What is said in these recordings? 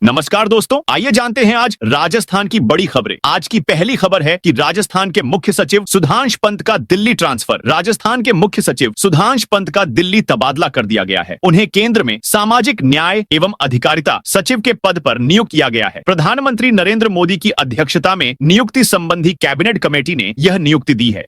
नमस्कार दोस्तों, आइए जानते हैं आज राजस्थान की बड़ी खबरें। आज की पहली खबर है कि राजस्थान के मुख्य सचिव सुधांश पंत का दिल्ली ट्रांसफर। राजस्थान के मुख्य सचिव सुधांश पंत का दिल्ली तबादला कर दिया गया है। उन्हें केंद्र में सामाजिक न्याय एवं अधिकारिता सचिव के पद पर नियुक्त किया गया है। प्रधानमंत्री नरेंद्र मोदी की अध्यक्षता में नियुक्ति संबंधी कैबिनेट कमेटी ने यह नियुक्ति दी है।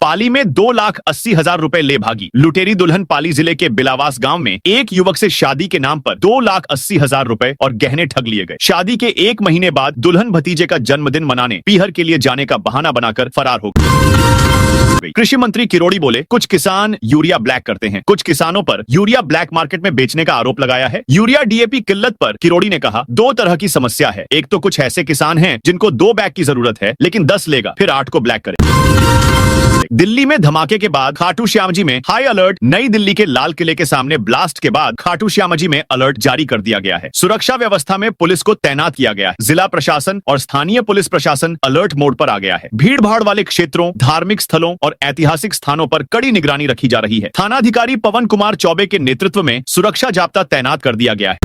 पाली में 2,80,000 रुपए ले भागी लुटेरी दुल्हन। पाली जिले के बिलावास गांव में एक युवक से शादी के नाम पर 2,80,000 रुपए और गहने ठग लिए गए। शादी के 1 महीने बाद दुल्हन भतीजे का जन्मदिन मनाने पीहर के लिए जाने का बहाना बनाकर फरार हो गई। कृषि मंत्री किरोड़ी बोले, कुछ किसान यूरिया ब्लैक करते हैं। कुछ किसानों पर यूरिया ब्लैक मार्केट में बेचने का आरोप लगाया है। यूरिया डीएपी किल्लत पर किरोड़ी ने कहा, 2 तरह की समस्या है। एक तो कुछ ऐसे किसान हैं जिनको 2 बैग की जरूरत है लेकिन 10 लेगा, फिर 8 को ब्लैक करे। दिल्ली में धमाके के बाद खाटू श्याम जी में हाई अलर्ट। नई दिल्ली के लाल किले के सामने ब्लास्ट के बाद खाटू श्याम जी में अलर्ट जारी कर दिया गया है। सुरक्षा व्यवस्था में पुलिस को तैनात किया गया है। जिला प्रशासन और स्थानीय पुलिस प्रशासन अलर्ट मोड पर आ गया है। भीड़ भाड़ वाले क्षेत्रों, धार्मिक स्थलों और ऐतिहासिक स्थानों पर कड़ी निगरानी रखी जा रही है। थानाधिकारी पवन कुमार चौबे के नेतृत्व में सुरक्षा जाब्ता तैनात कर दिया गया है।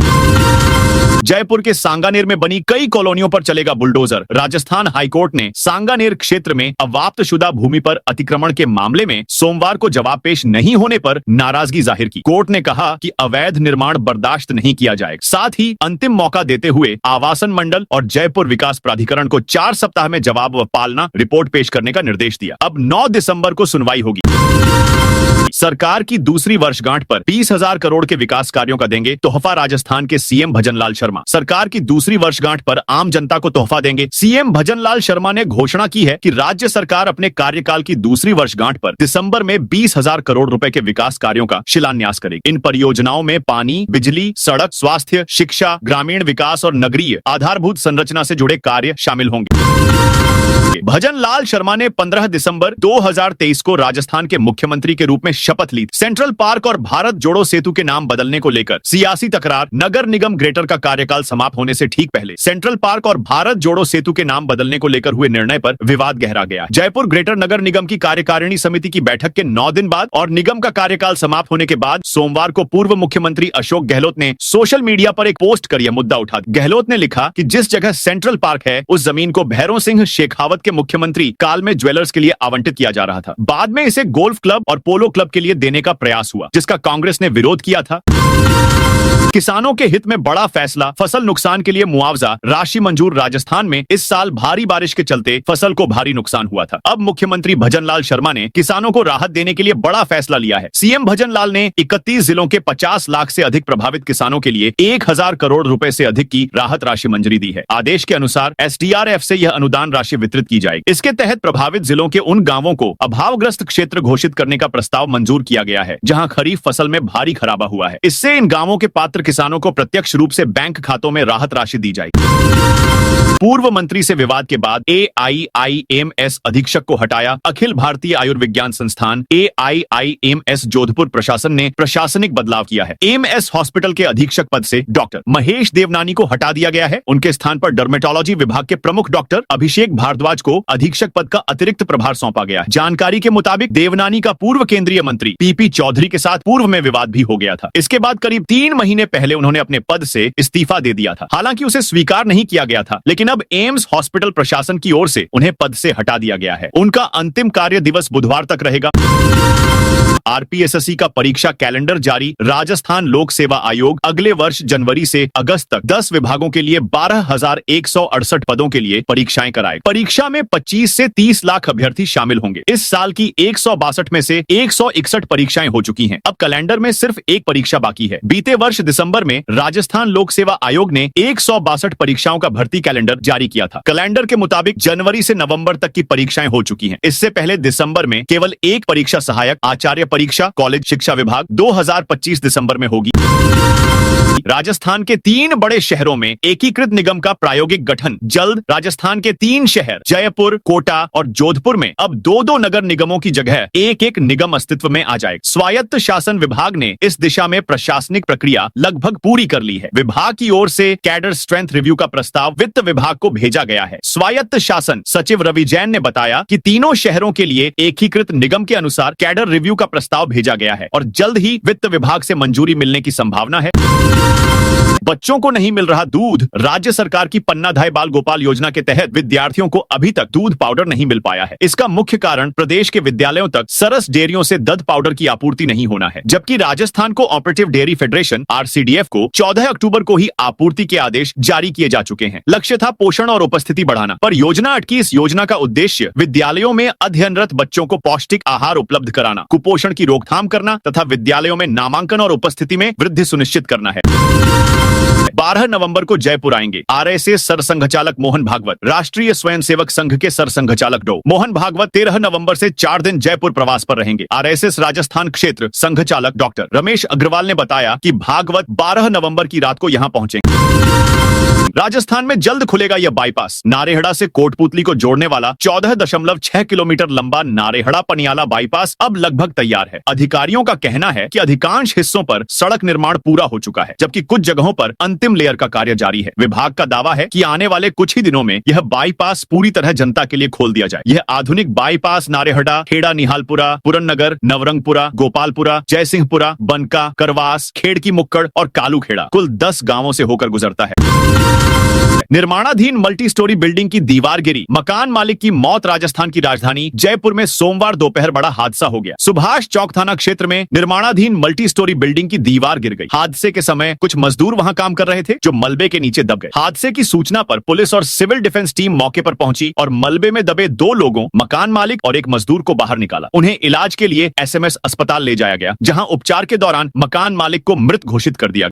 जयपुर के सांगानेर में बनी कई कॉलोनियों पर चलेगा बुलडोजर। राजस्थान हाईकोर्ट ने सांगानेर क्षेत्र में अवाप्तशुदा भूमि पर अतिक्रमण के मामले में सोमवार को जवाब पेश नहीं होने पर नाराजगी जाहिर की। कोर्ट ने कहा कि अवैध निर्माण बर्दाश्त नहीं किया जाएगा। साथ ही अंतिम मौका देते हुए आवासन मंडल और जयपुर विकास प्राधिकरण को 4 सप्ताह में जवाब व पालना रिपोर्ट पेश करने का निर्देश दिया। अब 9 दिसंबर को सुनवाई होगी। सरकार की दूसरी वर्षगांठ पर 20,000 करोड़ के विकास कार्यों का देंगे तोहफा राजस्थान के सीएम भजनलाल शर्मा। सरकार की दूसरी वर्षगांठ पर आम जनता को तोहफा देंगे। सीएम भजनलाल शर्मा ने घोषणा की है कि राज्य सरकार अपने कार्यकाल की दूसरी वर्षगांठ पर दिसंबर में 20,000 करोड़ रुपए के विकास कार्यों का शिलान्यास करेगी। इन परियोजनाओं में पानी, बिजली, सड़क, स्वास्थ्य, शिक्षा, ग्रामीण विकास और नगरीय आधारभूत संरचना से जुड़े कार्य शामिल होंगे। भजनलाल शर्मा ने 15 दिसंबर 2023 को राजस्थान के मुख्यमंत्री के रूप में शपथ ली। सेंट्रल पार्क और भारत जोड़ो सेतु के नाम बदलने को लेकर सियासी तकरार। नगर निगम ग्रेटर का कार्यकाल समाप्त होने से ठीक पहले सेंट्रल पार्क और भारत जोड़ो सेतु के नाम बदलने को लेकर हुए निर्णय पर विवाद गहरा गया। जयपुर ग्रेटर नगर निगम की कार्यकारिणी समिति की बैठक के 9 दिन बाद और निगम का कार्यकाल समाप्त होने के बाद सोमवार को पूर्व मुख्यमंत्री अशोक गहलोत ने सोशल मीडिया पर एक पोस्ट कर यह मुद्दा उठा। गहलोत ने लिखा कि जिस जगह सेंट्रल पार्क है उस जमीन को भैरों सिंह शेखावत के मुख्यमंत्री काल में ज्वेलर्स के लिए आवंटित किया जा रहा था। बाद में इसे गोल्फ क्लब और पोलो क्लब के लिए देने का प्रयास हुआ, जिसका कांग्रेस ने विरोध किया था। किसानों के हित में बड़ा फैसला। फसल नुकसान के लिए मुआवजा राशि मंजूर। राजस्थान में इस साल भारी बारिश के चलते फसल को भारी नुकसान हुआ था। अब मुख्यमंत्री भजनलाल शर्मा ने किसानों को राहत देने के लिए बड़ा फैसला लिया है। सीएम भजनलाल ने 31 जिलों के 50 लाख से अधिक प्रभावित किसानों के लिए 1,000 करोड़ रुपए से अधिक की राहत राशि मंजूरी दी है। आदेश के अनुसार एसडीआरएफ से यह अनुदान राशि वितरित की जाएगी। इसके तहत प्रभावित जिलों के उन गांवों को अभावग्रस्त क्षेत्र घोषित करने का प्रस्ताव मंजूर किया गया है जहां खरीफ फसल में भारी खराबा हुआ है। इससे इन गांवों के पात्र किसानों को प्रत्यक्ष रूप से बैंक खातों में राहत राशि दी जाएगी। पूर्व मंत्री से विवाद के बाद AIIMS अधीक्षक को हटाया। अखिल भारतीय आयुर्विज्ञान संस्थान AIIMS जोधपुर प्रशासन ने प्रशासनिक बदलाव किया है। एम्स हॉस्पिटल के अधीक्षक पद से डॉक्टर महेश देवनानी को हटा दिया गया है। उनके स्थान पर डर्मेटोलॉजी विभाग के प्रमुख डॉक्टर अभिषेक भारद्वाज को अधीक्षक पद का अतिरिक्त प्रभार सौंपा गया है। जानकारी के मुताबिक देवनानी का पूर्व केंद्रीय मंत्री PP चौधरी के साथ पूर्व में विवाद भी हो गया था। इसके बाद करीब 3 महीने पहले उन्होंने अपने पद से इस्तीफा दे दिया था। हालांकि उसे स्वीकार नहीं किया गया था, लेकिन अब एम्स हॉस्पिटल प्रशासन की ओर से उन्हें पद से हटा दिया गया है। उनका अंतिम कार्य दिवस बुधवार तक रहेगा। RPSSE का परीक्षा कैलेंडर जारी। राजस्थान लोक सेवा आयोग अगले वर्ष जनवरी से अगस्त तक 10 विभागों के लिए 12,168 पदों के लिए परीक्षाएं कराएगा। परीक्षा में 25 से 30 लाख अभ्यर्थी शामिल होंगे। इस साल की 162 में से 161 परीक्षाएं हो चुकी हैं। अब कैलेंडर में सिर्फ एक परीक्षा बाकी है। बीते वर्ष दिसंबर में राजस्थान लोक सेवा आयोग ने 162 परीक्षाओं का भर्ती कैलेंडर जारी किया था। कैलेंडर के मुताबिक जनवरी से नवंबर तक की परीक्षाएं हो चुकी हैं। इससे पहले दिसंबर में केवल एक परीक्षा सहायक आचार्य परीक्षा कॉलेज शिक्षा विभाग 2025 दिसंबर में होगी। राजस्थान के 3 बड़े शहरों में एकीकृत निगम का प्रायोगिक गठन जल्द। राजस्थान के 3 शहर जयपुर, कोटा और जोधपुर में अब 2-2 नगर निगमों की जगह एक निगम अस्तित्व में आ जाएगा। स्वायत्त शासन विभाग ने इस दिशा में प्रशासनिक प्रक्रिया लगभग पूरी कर ली है। विभाग की ओर से कैडर स्ट्रेंथ रिव्यू का प्रस्ताव वित्त विभाग को भेजा गया है। स्वायत्त शासन सचिव रवि जैन ने बताया कि तीनों शहरों के लिए एकीकृत निगम के अनुसार कैडर रिव्यू का प्रस्ताव भेजा गया है और जल्द ही वित्त विभाग से मंजूरी मिलने की संभावना है। बच्चों को नहीं मिल रहा दूध। राज्य सरकार की पन्ना धाय बाल गोपाल योजना के तहत विद्यार्थियों को अभी तक दूध पाउडर नहीं मिल पाया है। इसका मुख्य कारण प्रदेश के विद्यालयों तक सरस डेयरियों से दध पाउडर की आपूर्ति नहीं होना है, जबकि Rajasthan co operative dairy federation RCDF को 14 अक्टूबर को ही आपूर्ति के आदेश जारी किए जा चुके हैं। लक्ष्य था पोषण और उपस्थिति बढ़ाना, पर योजना अटकी। इस योजना का उद्देश्य विद्यालयों में अध्ययनरत बच्चों को पौष्टिक आहार उपलब्ध कराना, कुपोषण की रोकथाम करना तथा विद्यालयों में नामांकन और उपस्थिति में वृद्धि सुनिश्चित करना है। 12 नवंबर को जयपुर आएंगे RSS सरसंघचालक मोहन भागवत। राष्ट्रीय स्वयंसेवक संघ के सरसंघचालक डॉ मोहन भागवत 13 नवंबर से 4 दिन जयपुर प्रवास पर रहेंगे। RSS राजस्थान क्षेत्र संघचालक डॉक्टर रमेश अग्रवाल ने बताया कि भागवत 12 नवंबर की रात को यहां पहुंचेंगे। राजस्थान में जल्द खुलेगा यह बाईपास। नारेहड़ा से कोटपुतली को जोड़ने वाला 14.6 किलोमीटर लंबा नारेहड़ा पनियाला बाईपास अब लगभग तैयार है। अधिकारियों का कहना है कि अधिकांश हिस्सों पर सड़क निर्माण पूरा हो चुका है, जबकि कुछ जगहों पर अंतिम लेयर का कार्य जारी है। विभाग का दावा है कि आने वाले कुछ ही दिनों में यह बाईपास पूरी तरह जनता के लिए खोल दिया जाए। यह आधुनिक बाईपास नारेहड़ा, खेड़ा निहालपुरा, पुरननगर, नवरंगपुरा, गोपालपुरा, जयसिंहपुरा, बनका, करवास, खेड़की मुक्कड़ और कालूखेड़ा कुल 10 गांवों से होकर गुजरता है। निर्माणाधीन मल्टी स्टोरी बिल्डिंग की दीवार गिरी, मकान मालिक की मौत। राजस्थान की राजधानी जयपुर में सोमवार दोपहर बड़ा हादसा हो गया। सुभाष चौक थाना क्षेत्र में निर्माणाधीन मल्टी स्टोरी बिल्डिंग की दीवार गिर गई। हादसे के समय कुछ मजदूर वहां काम कर रहे थे जो मलबे के नीचे दब गए। हादसे की सूचना पर पुलिस और सिविल डिफेंस टीम मौके पर पहुंची और मलबे में दबे 2 लोगों, मकान मालिक और एक मजदूर को बाहर निकाला। उन्हें इलाज के लिए SMS अस्पताल ले जाया गया, जहां उपचार के दौरान मकान मालिक को मृत घोषित कर दिया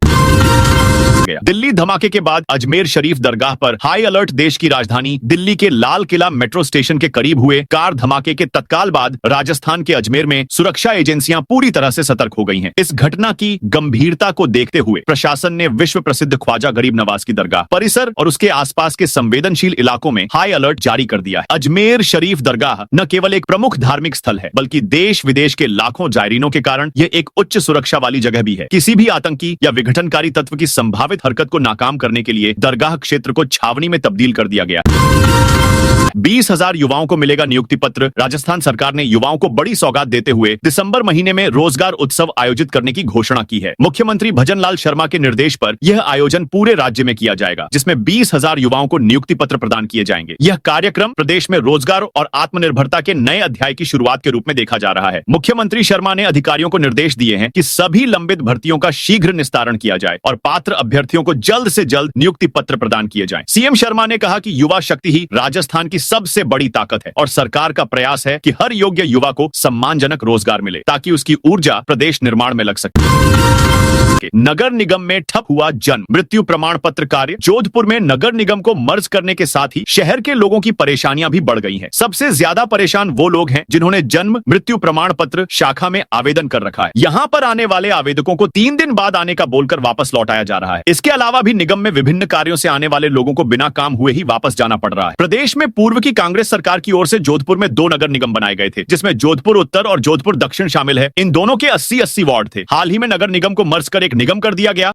गया। दिल्ली धमाके के बाद अजमेर शरीफ दरगाह पर हाई अलर्ट। देश की राजधानी दिल्ली के लाल किला मेट्रो स्टेशन के करीब हुए कार धमाके के तत्काल बाद राजस्थान के अजमेर में सुरक्षा एजेंसियां पूरी तरह से सतर्क हो गई हैं। इस घटना की गंभीरता को देखते हुए प्रशासन ने विश्व प्रसिद्ध ख्वाजा गरीब नवाज की दरगाह परिसर और उसके आसपास के संवेदनशील इलाकों में हाई अलर्ट जारी कर दिया है। अजमेर शरीफ दरगाह न केवल एक प्रमुख धार्मिक स्थल है, बल्कि देश विदेश के लाखों जायरीनों के कारण यह एक उच्च सुरक्षा वाली जगह भी है। किसी भी आतंकी या विघटनकारी तत्व की संभावित हरकत को नाकाम करने के लिए दरगाह क्षेत्र को छावनी में तब्दील कर दिया गया। 20,000 युवाओं को मिलेगा नियुक्ति पत्र। राजस्थान सरकार ने युवाओं को बड़ी सौगात देते हुए दिसंबर महीने में रोजगार उत्सव आयोजित करने की घोषणा की है। मुख्यमंत्री भजनलाल शर्मा के निर्देश पर यह आयोजन पूरे राज्य में किया जाएगा, जिसमें 20,000 युवाओं को नियुक्ति पत्र प्रदान किए जाएंगे। यह कार्यक्रम प्रदेश में रोजगार और आत्मनिर्भरता के नए अध्याय की शुरुआत के रूप में देखा जा रहा है। मुख्यमंत्री शर्मा ने अधिकारियों को निर्देश दिए हैं कि सभी लंबित भर्तियों का शीघ्र निस्तारण किया जाए और पात्र अभ्यर्थियों को जल्द से जल्द नियुक्ति पत्र प्रदान किए जाएं। सीएम शर्मा ने कहा कि युवा शक्ति ही राजस्थान की सबसे बड़ी ताकत है और सरकार का प्रयास है कि हर योग्य युवा को सम्मानजनक रोजगार मिले, ताकि उसकी ऊर्जा प्रदेश निर्माण में लग सके। नगर निगम में ठप हुआ जन्म मृत्यु प्रमाण पत्र कार्य। जोधपुर में नगर निगम को मर्ज करने के साथ ही शहर के लोगों की परेशानियां भी बढ़ गई हैं। सबसे ज्यादा परेशान वो लोग हैं जिन्होंने जन्म मृत्यु प्रमाण पत्र शाखा में आवेदन कर रखा है। यहाँ पर आने वाले आवेदकों को 3 दिन बाद आने का बोलकर वापस लौटाया जा रहा है। इसके अलावा भी निगम में विभिन्न कार्यों से आने वाले लोगों को बिना काम हुए ही वापस जाना पड़ रहा है। प्रदेश में पूर्व की कांग्रेस सरकार की ओर से जोधपुर में 2 नगर निगम बनाए गए थे, जिसमें जोधपुर उत्तर और जोधपुर दक्षिण शामिल है। इन दोनों के 80-80 वार्ड थे। हाल ही में नगर निगम को मर्ज कर एक निगम कर दिया गया।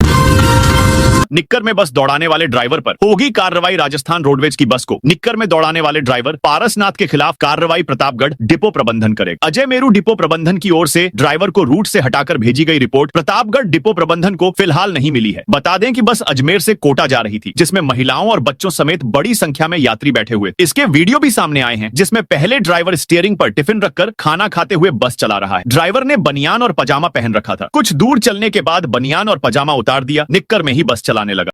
निक्कर में बस दौड़ाने वाले ड्राइवर पर होगी कार्रवाई। राजस्थान रोडवेज की बस को निक्कर में दौड़ाने वाले ड्राइवर पारसनाथ के खिलाफ कार्रवाई प्रतापगढ़ डिपो प्रबंधन करेगा। अजय मेरू डिपो प्रबंधन की ओर से ड्राइवर को रूट से हटाकर भेजी गई रिपोर्ट प्रतापगढ़ डिपो प्रबंधन को फिलहाल नहीं मिली है। बता दें कि बस अजमेर से कोटा जा रही थी, जिसमें महिलाओं और बच्चों समेत बड़ी संख्या में यात्री बैठे हुए। इसके वीडियो भी सामने आए हैं, जिसमें पहले ड्राइवर स्टीयरिंग पर टिफिन रखकर खाना खाते हुए बस चला रहा है। ड्राइवर ने बनियान और पजामा पहन रखा था। कुछ दूर चलने के बाद बनियान और पजामा उतार दिया, निक्कर में ही बस चलाने लगा।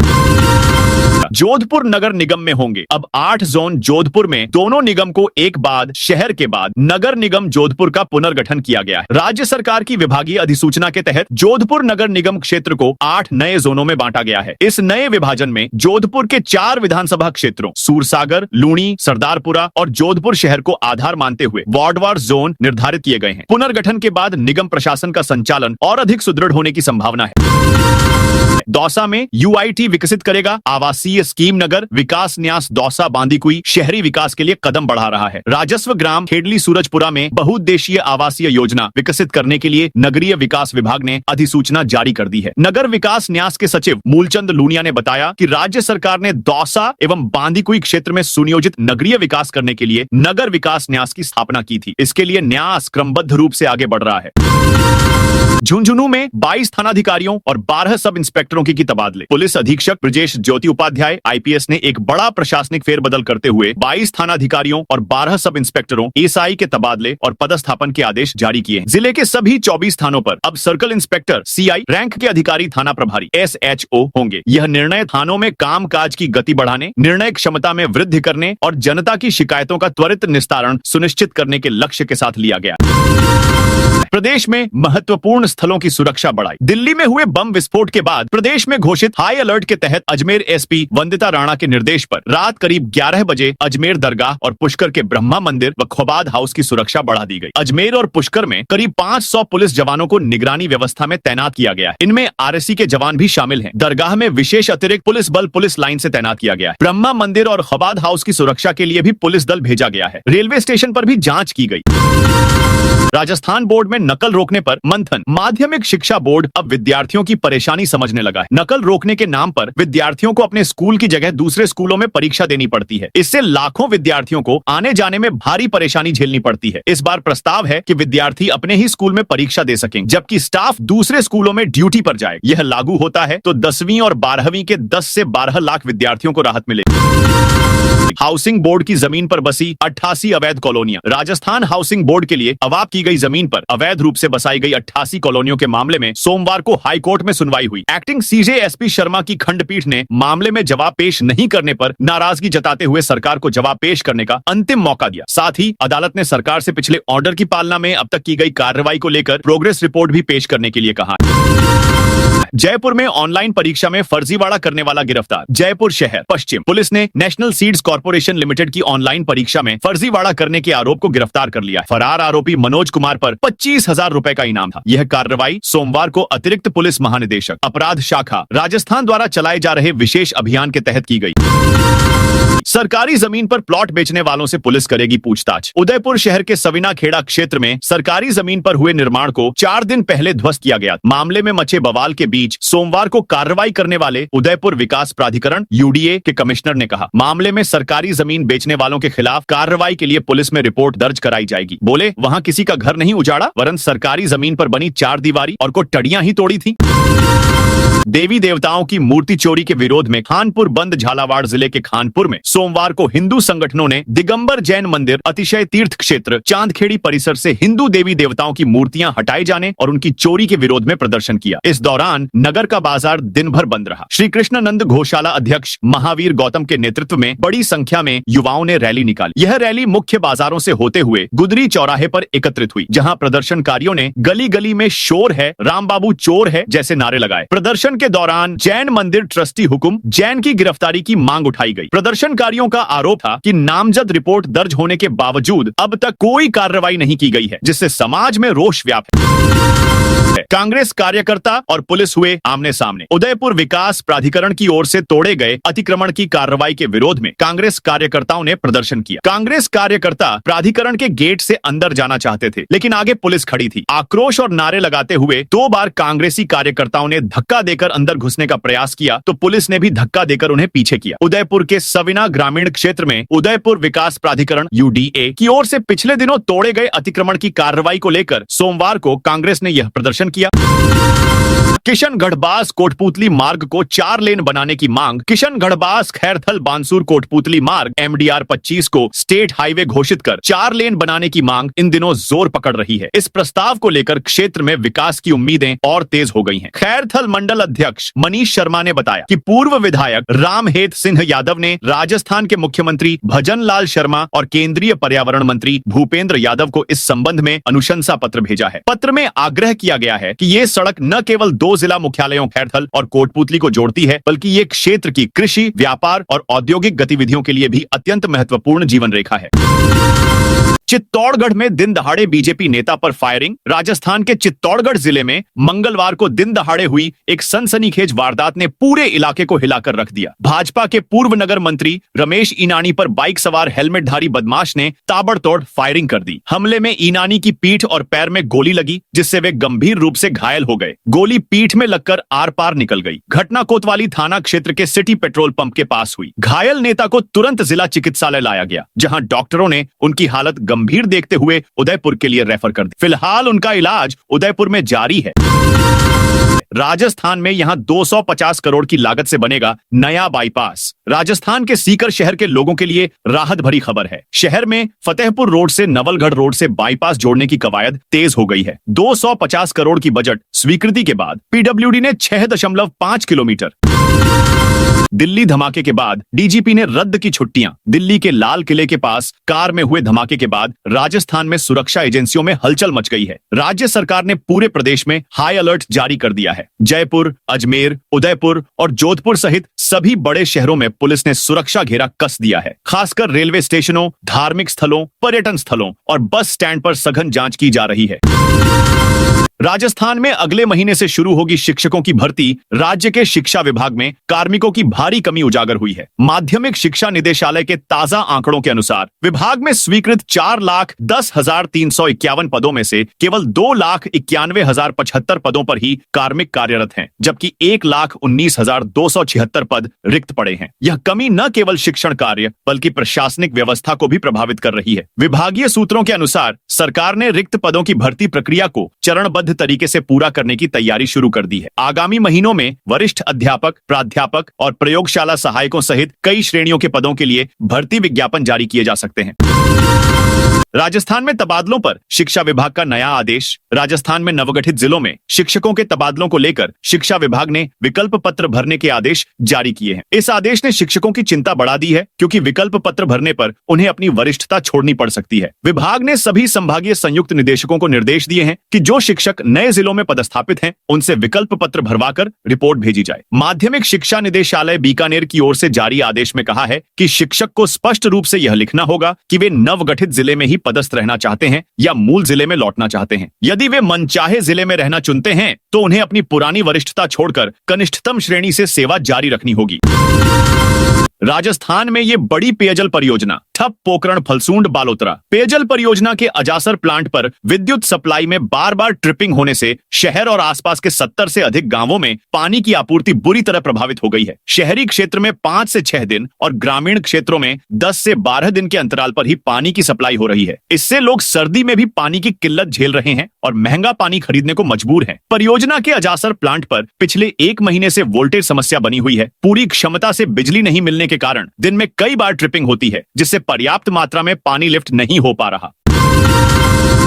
जोधपुर नगर निगम में होंगे अब 8 जोन। जोधपुर में दोनों निगम को एक बाद शहर के बाद नगर निगम जोधपुर का पुनर्गठन किया गया है। राज्य सरकार की विभागीय अधिसूचना के तहत जोधपुर नगर निगम क्षेत्र को 8 नए जोनों में बांटा गया है। इस नए विभाजन में जोधपुर के 4 विधानसभा क्षेत्रों सूरसागर, लूणी, सरदारपुरा और जोधपुर शहर को आधार मानते हुए वार्डवार जोन निर्धारित किए गए हैं। पुनर्गठन के बाद निगम प्रशासन का संचालन और अधिक सुदृढ़ होने की संभावना है। दौसा में UIT विकसित करेगा आवासीय स्कीम। नगर विकास न्यास दौसा बांदीकुई शहरी विकास के लिए कदम बढ़ा रहा है। राजस्व ग्राम खेडली सूरजपुरा में बहुउद्देशीय आवासीय योजना विकसित करने के लिए नगरीय विकास विभाग ने अधिसूचना जारी कर दी है। नगर विकास न्यास के सचिव मूलचंद लूनिया ने बताया कि राज्य सरकार ने दौसा एवं बांदीकुई क्षेत्र में सुनियोजित नगरीय विकास करने के लिए नगर विकास न्यास की स्थापना की थी। इसके लिए न्यास क्रमबद्ध रूप से आगे बढ़ रहा है। झुंझुनू में 22 थानाधिकारियों और 12 सब इंस्पेक्टरों की तबादले। पुलिस अधीक्षक ब्रजेश ज्योति उपाध्याय आईपीएस ने एक बड़ा प्रशासनिक फेरबदल करते हुए 22 थानाधिकारियों और 12 सब इंस्पेक्टरों एसआई के तबादले और पदस्थापन के आदेश जारी किए हैं। जिले के सभी 24 थानों पर अब सर्कल इंस्पेक्टर सीआई रैंक के अधिकारी थाना प्रभारी एसएचओ होंगे। यह निर्णय थानों में कामकाज की गति बढ़ाने, निर्णय क्षमता में वृद्धि करने और जनता की शिकायतों का त्वरित निस्तारण सुनिश्चित करने के लक्ष्य के साथ लिया गया। प्रदेश में महत्वपूर्ण स्थलों की सुरक्षा बढ़ाई। दिल्ली में हुए बम विस्फोट के बाद प्रदेश में घोषित हाई अलर्ट के तहत अजमेर एसपी वंदिता राणा के निर्देश पर रात करीब 11 बजे अजमेर दरगाह और पुष्कर के ब्रह्मा मंदिर व ख्वाबाद हाउस की सुरक्षा बढ़ा दी गई। अजमेर और पुष्कर में करीब 500 पुलिस जवानों को निगरानी व्यवस्था में तैनात किया गया है। इनमें आरएसी के जवान भी शामिल हैं। दरगाह में विशेष अतिरिक्त पुलिस बल पुलिस लाइन से तैनात किया गया है। ब्रह्मा मंदिर और ख्वाबाद हाउस की सुरक्षा के लिए भी पुलिस दल भेजा गया है। रेलवे स्टेशन पर भी जांच की गई। राजस्थान बोर्ड में नकल रोकने पर मंथन। माध्यमिक शिक्षा बोर्ड अब विद्यार्थियों की परेशानी समझने लगा है। नकल रोकने के नाम पर विद्यार्थियों को अपने स्कूल की जगह दूसरे स्कूलों में परीक्षा देनी पड़ती है। इससे लाखों विद्यार्थियों को आने जाने में भारी परेशानी झेलनी पड़ती है। इस बार प्रस्ताव है कि विद्यार्थी अपने ही स्कूल में परीक्षा दे सकेंगे, जबकि स्टाफ दूसरे स्कूलों में ड्यूटी पर जाए। यह लागू होता है तो 10वीं और 12वीं के 10 से 12 लाख विद्यार्थियों को राहत मिलेगी। हाउसिंग बोर्ड की जमीन पर बसी 88 अवैध कॉलोनियां। राजस्थान हाउसिंग बोर्ड के लिए अवाप की गई जमीन पर अवैध रूप से बसाई गई 88 कॉलोनियों के मामले में सोमवार को हाई कोर्ट में सुनवाई हुई। एक्टिंग सीजे एसपी शर्मा की खंडपीठ ने मामले में जवाब पेश नहीं करने पर नाराजगी जताते हुए सरकार को जवाब पेश करने का अंतिम मौका दिया। साथ ही अदालत ने सरकार से पिछले ऑर्डर की पालना में अब तक की गई कार्रवाई को लेकर प्रोग्रेस रिपोर्ट भी पेश करने के लिए कहा। जयपुर में ऑनलाइन परीक्षा में फर्जीवाड़ा करने वाला गिरफ्तार। जयपुर शहर पश्चिम पुलिस ने नेशनल सीड्स कॉर्पोरेशन लिमिटेड की ऑनलाइन परीक्षा में फर्जीवाड़ा करने के आरोप को गिरफ्तार कर लिया। फरार आरोपी मनोज कुमार पर 25,000 रुपए का इनाम था। यह कार्रवाई सोमवार को अतिरिक्त पुलिस महानिदेशक अपराध शाखा राजस्थान द्वारा चलाए जा रहे विशेष अभियान के तहत की गई। सरकारी जमीन पर प्लॉट बेचने वालों से पुलिस करेगी पूछताछ। उदयपुर शहर के सविना खेड़ा क्षेत्र में सरकारी जमीन पर हुए निर्माण को 4 दिन पहले ध्वस्त किया गया। मामले में मचे बवाल के बीच सोमवार को कार्रवाई करने वाले उदयपुर विकास प्राधिकरण यूडीए के कमिश्नर ने कहा, मामले में सरकारी जमीन बेचने वालों के खिलाफ कार्रवाई के लिए पुलिस में रिपोर्ट दर्ज कराई जाएगी। बोले, वहां किसी का घर नहीं उजाड़ा, वरन सरकारी जमीन पर बनी 4 दीवारी और को टड़ियां ही तोड़ी थी। देवी देवताओं की मूर्ति चोरी के विरोध में खानपुर बंद। झालावाड़ जिले के खानपुर में सोमवार को हिंदू संगठनों ने दिगंबर जैन मंदिर, अतिशय तीर्थ क्षेत्र, चांदखेड़ी परिसर से हिंदू देवी देवताओं की मूर्तियां हटाए जाने और उनकी चोरी के विरोध में प्रदर्शन किया। इस दौरान नगर का बाजार दिन भर बंद रहा। श्री कृष्णानंद घोषाला अध्यक्ष महावीर गौतम के नेतृत्व में बड़ी संख्या में युवाओं ने रैली निकाली। यह रैली मुख्य बाजारों से होते हुए गुदरी चौराहे पर एकत्रित हुई, जहां प्रदर्शनकारियों ने गली गली में शोर है, राम बाबू चोर है जैसे नारे लगाए। प्रदर्शन के दौरान जैन मंदिर ट्रस्टी हुकुम जैन की गिरफ्तारी की मांग उठाई गई। प्रदर्शनकारियों का आरोप था कि नामजद रिपोर्ट दर्ज होने के बावजूद अब तक कोई कार्रवाई नहीं की गई है, जिससे समाज में रोष व्याप्त है। कांग्रेस कार्यकर्ता और पुलिस हुए आमने सामने। उदयपुर विकास प्राधिकरण की ओर से तोड़े गए अतिक्रमण की कार्रवाई के विरोध में कांग्रेस कार्यकर्ताओं ने प्रदर्शन किया। कांग्रेस कार्यकर्ता प्राधिकरण के गेट से अंदर जाना चाहते थे, लेकिन आगे पुलिस खड़ी थी। आक्रोश और नारे लगाते हुए 2 बार कांग्रेसी कार्यकर्ताओं ने धक्का देकर अंदर घुसने का प्रयास किया तो पुलिस ने भी धक्का देकर उन्हें पीछे किया। उदयपुर के सविना ग्रामीण क्षेत्र में उदयपुर विकास प्राधिकरण यूडीए की ओर से पिछले दिनों तोड़े गए अतिक्रमण की कार्रवाई को लेकर सोमवार को कांग्रेस ने यह प्रदर्शन किया। किशनगढ़बास कोटपुतली मार्ग को 4 लेन बनाने की मांग। किशनगढ़बास खैरथल बानसूर कोटपुतली मार्ग MDR 25 को स्टेट हाईवे घोषित कर 4 लेन बनाने की मांग इन दिनों जोर पकड़ रही है। इस प्रस्ताव को लेकर क्षेत्र में विकास की उम्मीदें और तेज हो गई हैं। खैरथल मंडल अध्यक्ष मनीष शर्मा ने बताया कि पूर्व विधायक रामहेत सिंह यादव ने राजस्थान के मुख्यमंत्री भजन लाल शर्मा और केंद्रीय पर्यावरण मंत्री भूपेंद्र यादव को इस संबंध में अनुशंसा पत्र भेजा है। पत्र में आग्रह किया गया है कि ये सड़क न केवल 2 जिला मुख्यालयों खैरथल और कोटपुतली को जोड़ती है, बल्कि ये क्षेत्र की कृषि, व्यापार और औद्योगिक गतिविधियों के लिए भी अत्यंत महत्वपूर्ण जीवन रेखा है। चित्तौड़गढ़ में दिन दहाड़े बीजेपी नेता पर फायरिंग। राजस्थान के चित्तौड़गढ़ जिले में मंगलवार को दिन दहाड़े हुई एक सनसनीखेज वारदात ने पूरे इलाके को हिलाकर रख दिया। भाजपा के पूर्व नगर मंत्री रमेश ईनानी पर बाइक सवार हेलमेटधारी बदमाश ने ताबड़तोड़ फायरिंग कर दी। हमले में ईनानी की पीठ और पैर में गोली लगी, जिससे वे गंभीर रूप से घायल हो गए। गोली पीठ में लगकर आर पार निकल गई। घटना कोतवाली थाना क्षेत्र के सिटी पेट्रोल पंप के पास हुई। घायल नेता को तुरंत जिला चिकित्सालय लाया गया, जहां डॉक्टरों ने उनकी हालत गंभीर देखते हुए उदयपुर के लिए रेफर कर दिया। फिलहाल उनका इलाज उदयपुर में जारी है। राजस्थान में यहां 250 करोड़ की लागत से बनेगा नया बाईपास। राजस्थान के सीकर शहर के लोगों के लिए राहत भरी खबर है। शहर में फतेहपुर रोड से नवलगढ़ रोड से बाईपास जोड़ने की कवायद तेज हो गई है। 250 करोड़ की बजट स्वीकृति के बाद पीडब्ल्यूडी ने 6.5 किलोमीटर। दिल्ली धमाके के बाद डीजीपी ने रद्द की छुट्टियां। दिल्ली के लाल किले के पास कार में हुए धमाके के बाद राजस्थान में सुरक्षा एजेंसियों में हलचल मच गई है। राज्य सरकार ने पूरे प्रदेश में हाई अलर्ट जारी कर दिया है। जयपुर, अजमेर, उदयपुर और जोधपुर सहित सभी बड़े शहरों में पुलिस ने सुरक्षा घेरा कस दिया है। खासकर रेलवे स्टेशनों, धार्मिक स्थलों, पर्यटन स्थलों और बस स्टैंड पर सघन जांच की जा रही है। राजस्थान में अगले महीने से शुरू होगी शिक्षकों की भर्ती। राज्य के शिक्षा विभाग में कार्मिकों की भारी कमी उजागर हुई है। माध्यमिक शिक्षा निदेशालय के ताजा आंकड़ों के अनुसार विभाग में स्वीकृत 4,10,351 पदों में से केवल 2,91,075 पदों पर ही कार्मिक कार्यरत हैं, जबकि 1,19,276 पद रिक्त पड़े हैं। यह कमी न केवल शिक्षण कार्य बल्कि प्रशासनिक व्यवस्था को भी प्रभावित कर रही है। विभागीय सूत्रों के अनुसार सरकार ने रिक्त पदों की भर्ती प्रक्रिया को चरणबद्ध तरीके से पूरा करने की तैयारी शुरू कर दी है। आगामी महीनों में वरिष्ठ अध्यापक, प्राध्यापक और प्रयोगशाला सहायकों सहित कई श्रेणियों के पदों के लिए भर्ती विज्ञापन जारी किए जा सकते हैं। राजस्थान में तबादलों पर शिक्षा विभाग का नया आदेश। राजस्थान में नवगठित जिलों में शिक्षकों के तबादलों को लेकर शिक्षा विभाग ने विकल्प पत्र भरने के आदेश जारी किए हैं। इस आदेश ने शिक्षकों की चिंता बढ़ा दी है, क्योंकि विकल्प पत्र भरने पर उन्हें अपनी वरिष्ठता छोड़नी पड़ सकती है। विभाग ने सभी संभागीय संयुक्त निदेशकों को निर्देश दिए हैं कि जो शिक्षक नए जिलों में पदस्थापित हैं, उनसे विकल्प पत्र भरवाकर रिपोर्ट भेजी जाए। माध्यमिक शिक्षा निदेशालय बीकानेर की ओर से जारी आदेश में कहा है कि शिक्षक को स्पष्ट रूप से यह लिखना होगा कि वे नवगठित जिले में ही पदस्थ रहना चाहते हैं या मूल जिले में लौटना चाहते हैं। यदि वे मनचाहे जिले में रहना चुनते हैं तो उन्हें अपनी पुरानी वरिष्ठता छोड़कर कनिष्ठतम श्रेणी से सेवा जारी रखनी होगी। राजस्थान में ये बड़ी पेयजल परियोजना ठप पोकरण फलसूंड बालोतरा। पेयजल परियोजना के अजासर प्लांट पर विद्युत सप्लाई में बार बार ट्रिपिंग होने से शहर और आसपास के 70 से अधिक गांवों में पानी की आपूर्ति बुरी तरह प्रभावित हो गई है। शहरी क्षेत्र में 5 से 6 दिन और ग्रामीण क्षेत्रों में 10 से 12 दिन के अंतराल पर ही पानी की सप्लाई हो रही है। इससे लोग सर्दी में भी पानी की किल्लत झेल रहे हैं और महंगा पानी खरीदने को मजबूर हैं। परियोजना के अजासर प्लांट पर पिछले 1 महीने से वोल्टेज समस्या बनी हुई है। पूरी क्षमता से बिजली नहीं मिलने के कारण दिन में कई बार ट्रिपिंग होती है, जिससे पर्याप्त मात्रा में पानी लिफ्ट नहीं हो पा रहा।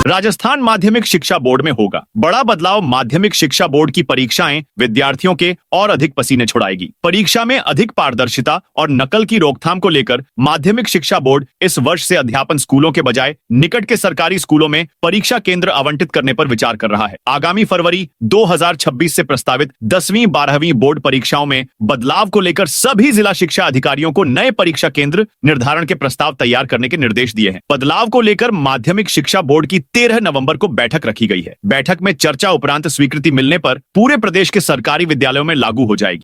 राजस्थान माध्यमिक शिक्षा बोर्ड में होगा बड़ा बदलाव। माध्यमिक शिक्षा बोर्ड की परीक्षाएं विद्यार्थियों के और अधिक पसीने छुड़ाएगी। परीक्षा में अधिक पारदर्शिता और नकल की रोकथाम को लेकर माध्यमिक शिक्षा बोर्ड इस वर्ष से अध्यापन स्कूलों के बजाय निकट के सरकारी स्कूलों में परीक्षा केंद्र आवंटित करने पर विचार कर रहा है। आगामी फरवरी 2026 से प्रस्तावित 10वीं 12वीं बोर्ड परीक्षाओं में बदलाव को लेकर सभी जिला शिक्षा अधिकारियों को नए परीक्षा केंद्र निर्धारण के प्रस्ताव तैयार करने के निर्देश दिए हैं। बदलाव को लेकर माध्यमिक शिक्षा बोर्ड की 13 नवंबर को बैठक रखी गई है। बैठक में चर्चा उपरांत स्वीकृति मिलने पर पूरे प्रदेश के सरकारी विद्यालयों में लागू हो जाएगी।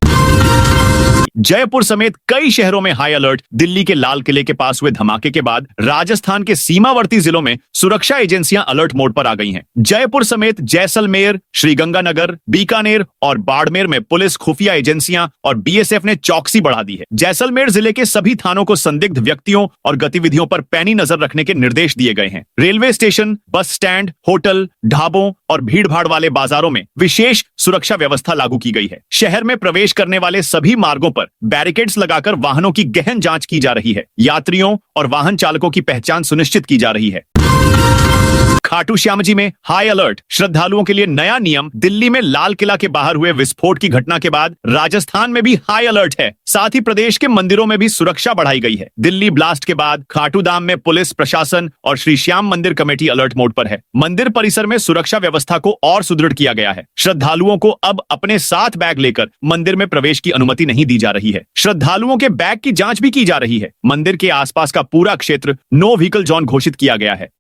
जयपुर समेत कई शहरों में हाई अलर्ट। दिल्ली के लाल किले के पास हुए धमाके के बाद राजस्थान के सीमावर्ती जिलों में सुरक्षा एजेंसियां अलर्ट मोड पर आ गई हैं। जयपुर समेत जैसलमेर, श्रीगंगानगर, बीकानेर और बाड़मेर में पुलिस, खुफिया एजेंसियां और बीएसएफ ने चौकसी बढ़ा दी है। जैसलमेर जिले के सभी थानों को संदिग्ध व्यक्तियों और गतिविधियों पर पैनी नजर रखने के निर्देश दिए गए हैं। Railway station, bus stand, hotel, ढाबों और भीड़भाड़ वाले बाजारों में विशेष सुरक्षा व्यवस्था लागू की गई है। शहर में प्रवेश करने वाले सभी मार्गों पर बैरिकेड्स लगाकर वाहनों की गहन जांच की जा रही है। यात्रियों और वाहन चालकों की पहचान सुनिश्चित की जा रही है। खाटू श्याम जी में हाई अलर्ट। श्रद्धालुओं के लिए नया नियम। दिल्ली में लाल किला के बाहर हुए विस्फोट की घटना के बाद राजस्थान में भी हाई अलर्ट है। साथ ही प्रदेश के मंदिरों में भी सुरक्षा बढ़ाई गई है। दिल्ली ब्लास्ट के बाद खाटू धाम में पुलिस प्रशासन और श्री श्याम मंदिर कमेटी अलर्ट मोड पर है। मंदिर परिसर में सुरक्षा व्यवस्था को और सुदृढ़ किया गया है। श्रद्धालुओं को अब अपने साथ बैग लेकर मंदिर में प्रवेश की अनुमति नहीं दी जा रही है। श्रद्धालुओं के बैग की जांच भी की जा रही है। मंदिर के आसपास का पूरा क्षेत्र नो व्हीकल जोन घोषित किया गया है।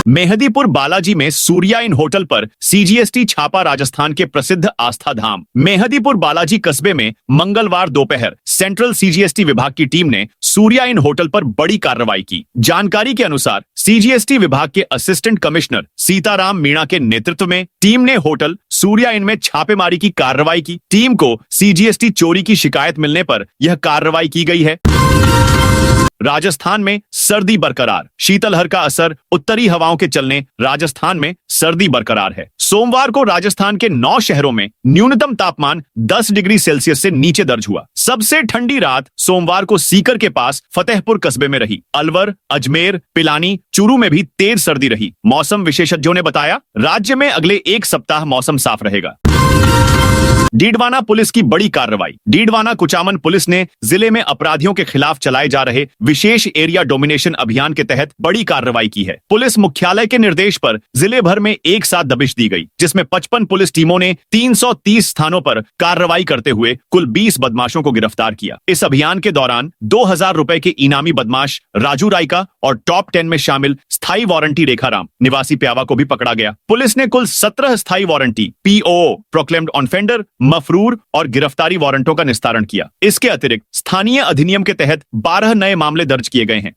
मेहदीपुर बालाजी में सूर्या इन होटल पर सीजीएसटी छापा। राजस्थान के प्रसिद्ध आस्था धाम मेहदीपुर बालाजी कस्बे में मंगलवार दोपहर सेंट्रल सीजीएसटी विभाग की टीम ने सूर्या इन होटल पर बड़ी कार्रवाई की। जानकारी के अनुसार सीजीएसटी विभाग के असिस्टेंट कमिश्नर सीताराम मीणा के नेतृत्व में टीम ने होटल सूर्या इन में छापेमारी की कार्रवाई की। टीम को सीजीएसटी चोरी की शिकायत मिलने पर यह कार्रवाई की गई है। राजस्थान में सर्दी बरकरार। शीतलहर का असर, उत्तरी हवाओं के चलने राजस्थान में सर्दी बरकरार है। सोमवार को राजस्थान के 9 शहरों में न्यूनतम तापमान 10 डिग्री सेल्सियस से नीचे दर्ज हुआ। सबसे ठंडी रात सोमवार को सीकर के पास फतेहपुर कस्बे में रही। अलवर, अजमेर, पिलानी, चूरू में भी तेज सर्दी रही। मौसम विशेषज्ञों ने बताया, राज्य में अगले एक सप्ताह मौसम साफ रहेगा। डीडवाना पुलिस की बड़ी कार्रवाई। डीडवाना कुचामन पुलिस ने जिले में अपराधियों के खिलाफ चलाए जा रहे विशेष एरिया डोमिनेशन अभियान के तहत बड़ी कार्रवाई की है। पुलिस मुख्यालय के निर्देश पर जिले भर में एक साथ दबिश दी गई, जिसमें 55 पुलिस टीमों ने 330 स्थानों पर कार्रवाई करते हुए कुल 20 बदमाशों को गिरफ्तार किया। इस अभियान के दौरान 2000 रुपए के इनामी बदमाश राजू रायका और टॉप 10 में शामिल स्थायी वारंटी रेखाराम निवासी प्यावा को भी पकड़ा गया। पुलिस ने कुल 17 स्थायी वारंटी PO प्रोक्लेम्ड ऑफेंडर, मफरूर और गिरफ्तारी वारंटों का निस्तारण किया। इसके अतिरिक्त स्थानीय अधिनियम के तहत 12 नए मामले दर्ज किए गए हैं।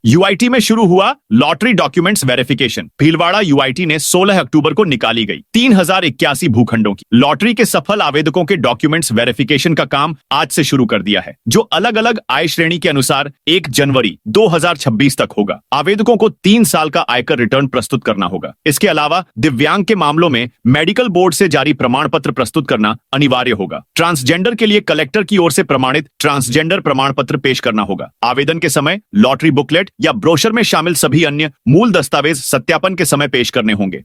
UIT में शुरू हुआ lottery documents verification. Bhilwara UIT ने 16 अक्टूबर को निकाली गई 3081 भूखंडों की लॉटरी के सफल आवेदकों के डॉक्यूमेंट्स वेरिफिकेशन का काम आज से शुरू कर दिया है, जो अलग अलग आय श्रेणी के अनुसार 1 जनवरी 2026 तक होगा। आवेदकों को 3 साल का आयकर रिटर्न प्रस्तुत करना होगा। इसके अलावा दिव्यांग के मामलों में मेडिकल बोर्ड से जारी प्रमाण पत्र प्रस्तुत करना अनिवार्य होगा। ट्रांसजेंडर के लिए कलेक्टर की ओर से प्रमाणित ट्रांसजेंडर प्रमाण पत्र पेश करना होगा। आवेदन के समय लॉटरी बुकलेट या ब्रोशर में शामिल सभी अन्य मूल दस्तावेज सत्यापन के समय पेश करने होंगे।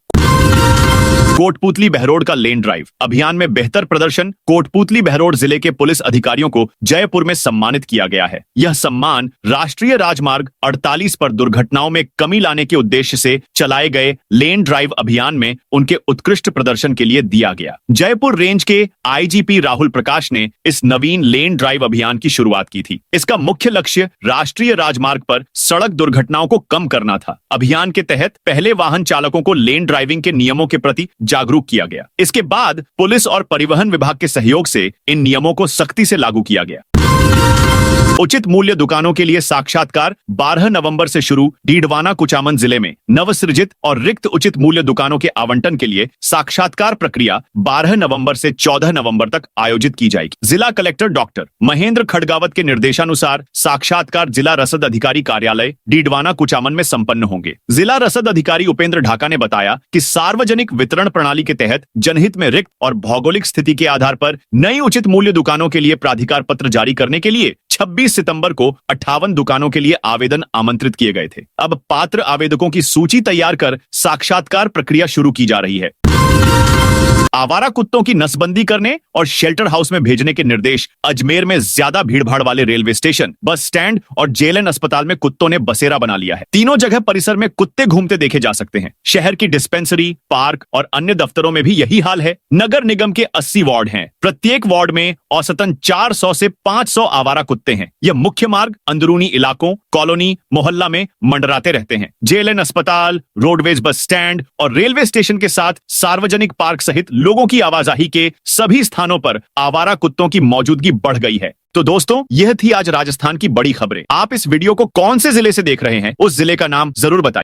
कोटपूतली बहरोड का लेन ड्राइव अभियान में बेहतर प्रदर्शन। कोटपूतली बहरोड जिले के पुलिस अधिकारियों को जयपुर में सम्मानित किया गया है। यह सम्मान राष्ट्रीय राजमार्ग 48 पर दुर्घटनाओं में कमी लाने के उद्देश्य से चलाए गए लेन ड्राइव अभियान में उनके उत्कृष्ट प्रदर्शन के लिए दिया गया। जयपुर रेंज के IGP राहुल प्रकाश ने इस नवीन लेन ड्राइव अभियान की शुरुआत की थी। इसका मुख्य लक्ष्य राष्ट्रीय राजमार्ग पर सड़क दुर्घटनाओं को कम करना था। अभियान के तहत पहले वाहन चालकों को लेन ड्राइविंग के नियमों के प्रति जागरूक किया गया। इसके बाद पुलिस और परिवहन विभाग के सहयोग से इन नियमों को सख्ती से लागू किया गया। उचित मूल्य दुकानों के लिए साक्षात्कार 12 नवंबर से शुरू। डीडवाना कुचामन जिले में नवसृजित और रिक्त उचित मूल्य दुकानों के आवंटन के लिए साक्षात्कार प्रक्रिया 12 नवंबर से 14 नवंबर तक आयोजित की जाएगी। जिला कलेक्टर डॉक्टर महेंद्र खडगावत के निर्देशानुसार साक्षात्कार जिला रसद अधिकारी कार्यालय डीडवाना कुचामन में संपन्न होंगे। जिला रसद अधिकारी उपेंद्र ढाका ने बताया कि सार्वजनिक वितरण प्रणाली के तहत जनहित में रिक्त और भौगोलिक स्थिति के आधार पर नई उचित मूल्य दुकानों के लिए प्राधिकार पत्र जारी करने के लिए 26 सितंबर को 58 दुकानों के लिए आवेदन आमंत्रित किए गए थे। अब पात्र आवेदकों की सूची तैयार कर साक्षात्कार प्रक्रिया शुरू की जा रही है। आवारा कुत्तों की नसबंदी करने और शेल्टर हाउस में भेजने के निर्देश। अजमेर में ज्यादा भीड़भाड़ वाले रेलवे स्टेशन, बस स्टैंड और JLN अस्पताल में कुत्तों ने बसेरा बना लिया है। तीनों जगह परिसर में कुत्ते घूमते देखे जा सकते हैं। शहर की डिस्पेंसरी, पार्क और अन्य दफ्तरों में भी यही हाल है। नगर निगम के 80 वार्ड हैं। प्रत्येक वार्ड में औसतन 400 से 500 आवारा कुत्ते हैं। यह मुख्य मार्ग, अंदरूनी इलाकों, कॉलोनी, मोहल्ला में मंडराते रहते हैं। JLN अस्पताल, रोडवेज बस स्टैंड और रेलवे स्टेशन के साथ सार्वजनिक पार्क सहित लोगों की आवाजाही के सभी स्थानों पर आवारा कुत्तों की मौजूदगी बढ़ गई है। तो दोस्तों, यह थी आज राजस्थान की बड़ी खबरें। आप इस वीडियो को कौन से जिले से देख रहे हैं, उस जिले का नाम जरूर बताइए।